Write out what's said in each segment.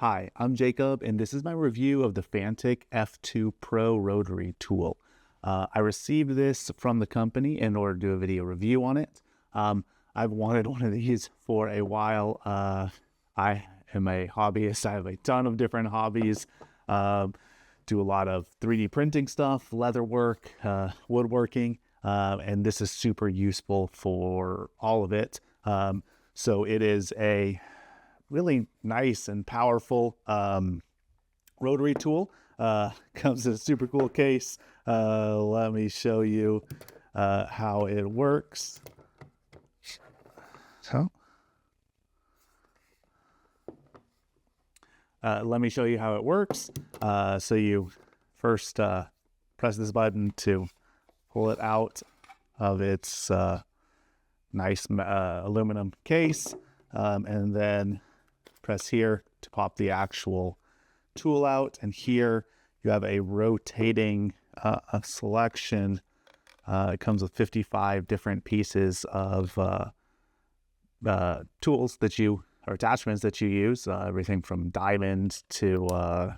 Hi, I'm Jacob, and this is my review of the Fanttik F2 Pro Rotary tool. I received this from the company in order to do a video review on it. I've wanted one of these for a while. I am a hobbyist. I have a ton of different hobbies. Do a lot of 3D printing stuff, leather work, woodworking, and this is super useful for all of it. So it is a really nice and powerful rotary tool. Comes in a super cool case. Let me show you how it works. Let me show you how it works. So you first press this button to pull it out of its nice aluminum case, and then press here to pop the actual tool out. And here you have a rotating selection. It comes with 55 different pieces of tools that you, or attachments that you use, everything from diamond to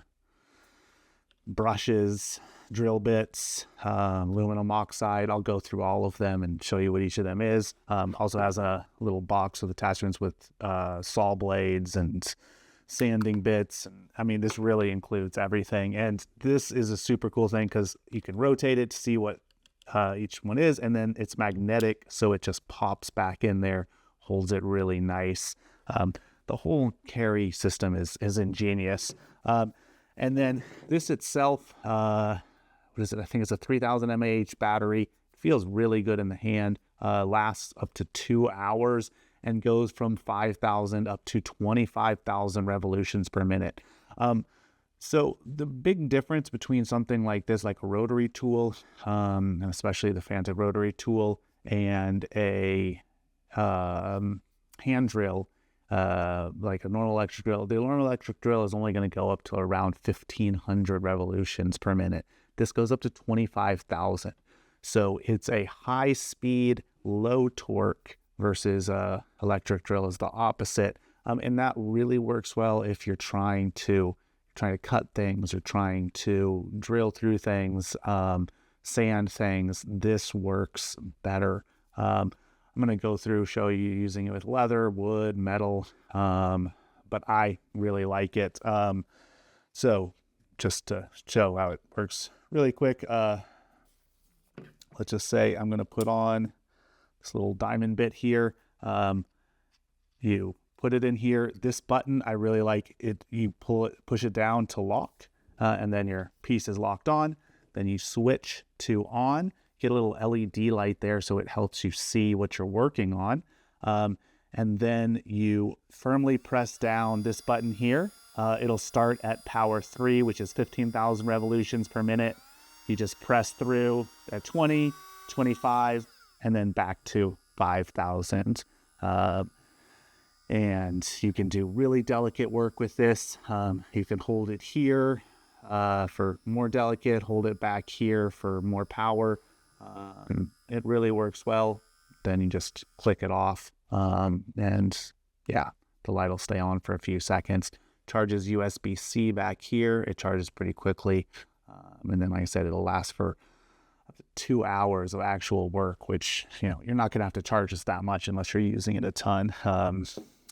brushes, drill bits, aluminum oxide. I'll go through all of them and show you what each of them is. Also has a little box with attachments with saw blades and sanding bits. And I mean, this really includes everything. And this is a super cool thing because you can rotate it to see what each one is, and then it's magnetic, so it just pops back in there, holds it really nice. The whole carry system is ingenious. And then this itself, what is it? I think it's a 3000 mAh battery. Feels really good in the hand. Lasts up to 2 hours and goes from 5,000 up to 25,000 revolutions per minute. So the big difference between something like this, like a rotary tool, and especially the Fanttik rotary tool, and a hand drill, like a normal electric drill. The normal electric drill is only going to go up to around 1,500 revolutions per minute. This goes up to 25,000. So it's a high speed, low torque versus electric drill is the opposite. And that really works well if you're trying to cut things or trying to drill through things, sand things. This works better. I'm going to go through, show you using it with leather, wood, metal, but I really like it. So just to show how it works really quick, let's just say I'm going to put on this little diamond bit here. You put it in here. This button, I really like it. You push it down to lock, and then your piece is locked on. Then you switch to on. Get a little LED light there so it helps you see what you're working on. And then you firmly press down this button here. It'll start at power 3, which is 15,000 revolutions per minute. You just press through at 20, 25, and then back to 5,000. And you can do really delicate work with this. You can hold it here for more delicate, hold it back here for more power. It really works well. Then you just click it off, and yeah, the light will stay on for a few seconds. Charges USB-C back here. It charges pretty quickly, and then like I said, it'll last for up to 2 hours of actual work, which, you know, you're not gonna have to charge this that much unless you're using it a ton.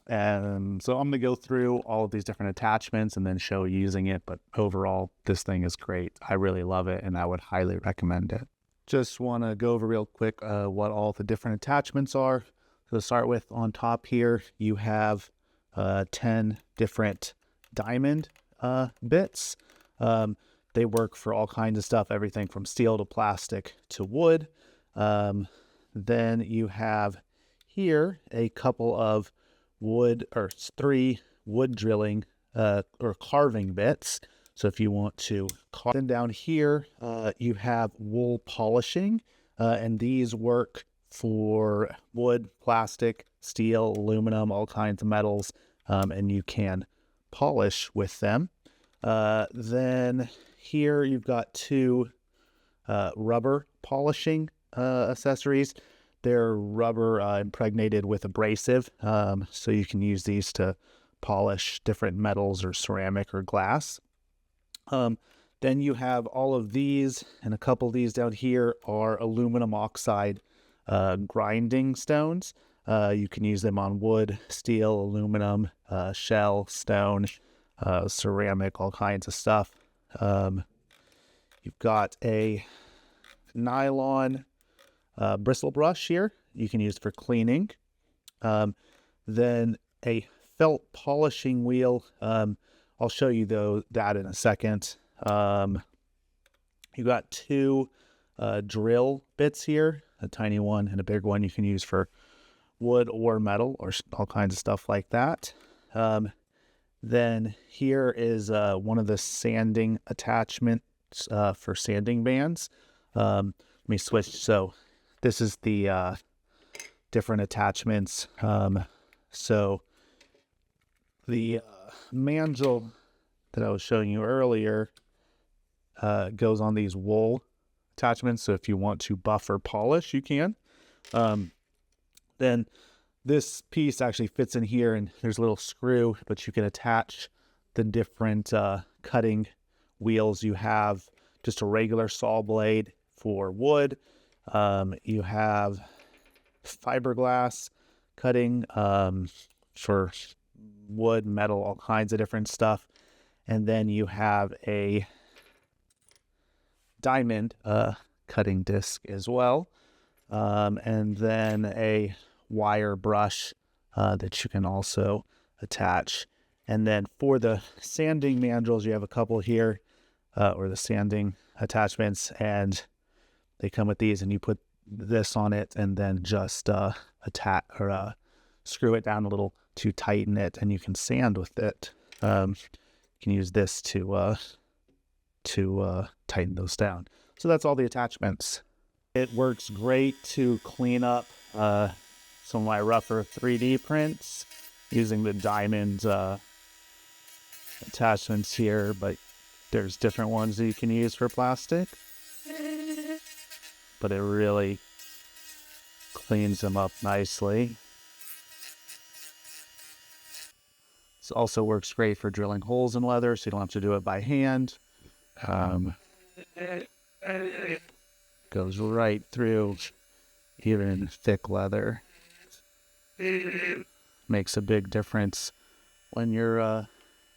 And so I'm gonna go through all of these different attachments and then show using it, but overall this thing is great. I really love it, and I would highly recommend it. Just want to go over real quick what all the different attachments are. So to start with, on top here you have 10 different diamond bits. They work for all kinds of stuff, everything from steel to plastic to wood. Then you have here a couple of wood, or 3 wood drilling or carving bits. So if you want to carve. Then down here you have wool polishing, and these work for wood, plastic, steel, aluminum, all kinds of metals, and you can polish with them. Then here you've got 2 rubber polishing accessories. They're rubber impregnated with abrasive, so you can use these to polish different metals or ceramic or glass. Then you have all of these, and a couple of these down here are aluminum oxide grinding stones. You can use them on wood, steel, aluminum, shell, stone, ceramic, all kinds of stuff. You've got a nylon bristle brush here you can use for cleaning. Then a felt polishing wheel. I'll show you that in a second. You got two drill bits here, a tiny one and a big one you can use for wood or metal or all kinds of stuff like that. Then here is one of the sanding attachments for sanding bands. Let me switch. So this is the different attachments. So the mandrel that I was showing you earlier goes on these wool attachments. So if you want to buff or polish, you can. Then this piece actually fits in here, and there's a little screw, but you can attach the different cutting wheels. You have just a regular saw blade for wood. You have fiberglass cutting for wood, metal, all kinds of different stuff. And then you have a diamond cutting disc as well. And then a wire brush that you can also attach. And then for the sanding mandrels, you have a couple here, or the sanding attachments, and they come with these, and you put this on it and then just attach or screw it down a little to tighten it, and you can sand with it. You can use this to tighten those down. So that's all the attachments. It works great to clean up some of my rougher 3D prints using the diamond attachments here, but there's different ones that you can use for plastic. But it really cleans them up nicely. This also works great for drilling holes in leather, so you don't have to do it by hand. Goes right through even thick leather. Makes a big difference when you're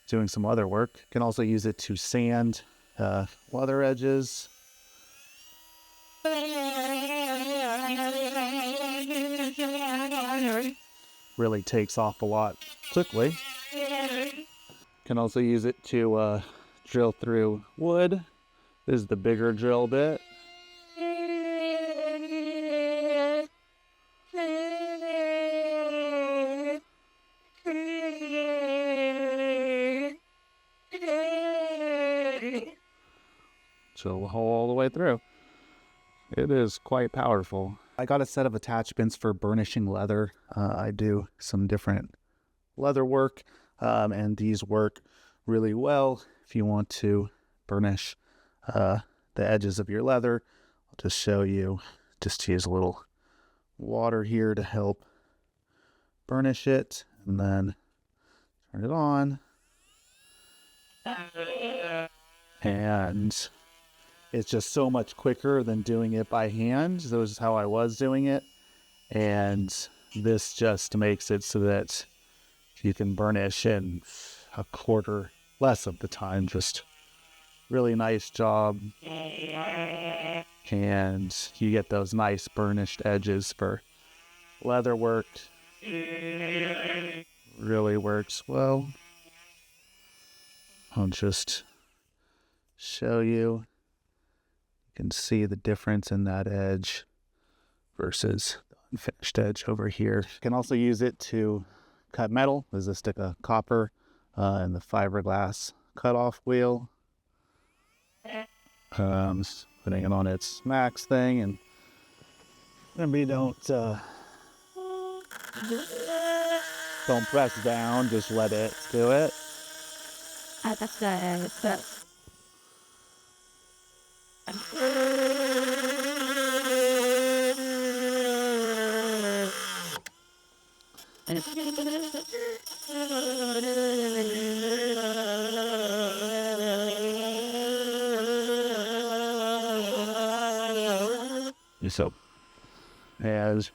doing some leather work. You can also use it to sand leather edges. Really takes off a lot quickly. Can also use it to drill through wood. This is the bigger drill bit. Drill the hole all the way through. It is quite powerful. I got a set of attachments for burnishing leather. I do some different leather work, and these work really well if you want to burnish the edges of your leather. I'll just show you, just use a little water here to help burnish it, and then turn it on. And it's just so much quicker than doing it by hand. So this is how I was doing it. And this just makes it so that you can burnish in a quarter less of the time. Just really nice job. And you get those nice burnished edges for leather work. Really works well. I'll just show you. You can see the difference in that edge versus the unfinished edge over here. You can also use it to cut metal. There's a stick of copper and the fiberglass cutoff wheel. Just putting it on its max thing, and maybe don't press down, just let it do it. So, as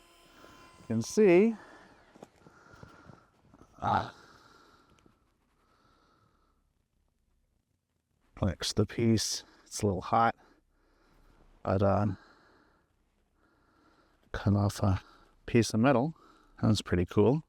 you can see, flex the piece. It's a little hot, but cut off a piece of metal. That's pretty cool.